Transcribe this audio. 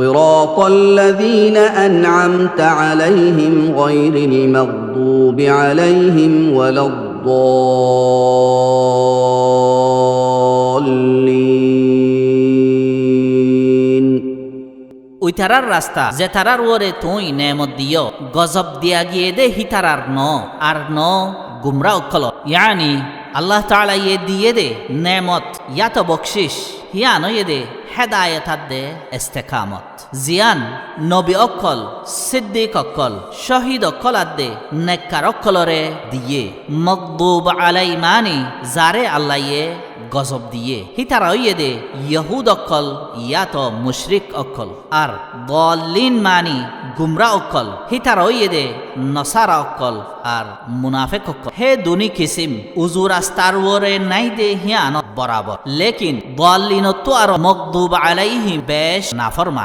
صراط الذين أنعمت عليهم غير المغضوب عليهم ولا الضالين ওই তারার রাস্তা যে তারার ওরে তুই নেমত দিও গজব দিয়া গিয়ে দে হিতারার ন আর ন গুমরা অকল ইয়ানি আল্লাহ তাআলা ইয়ে দিয়ে দে নেমত ইয়া তো বকশিস হিয়া নয়ে দে হেদায়েত দে ইস্তেকামত জিয়ান নবী অকল সিদ্দিক অকল শহীদ অকল দে নেককার অকলরে দিয়ে মগদুব আলাই মানি যারে আল্লাহ ইয়ে গজব দিয়ে হিতারা হইয়ে দে ইহুদ অকল ইয়া তো মুশরিক অকল আর দলিন মানি গুমরা অকল হিতারা হইয়ে দে নসারা অকল আর মুনাফিক অকল হে দুনি কিসিম উজু রাস্তার ওরে নাই দে হিয়ান বরাবর লেকিন দলিন তো আর মগদুব আলাইহি বেশ নাফরমান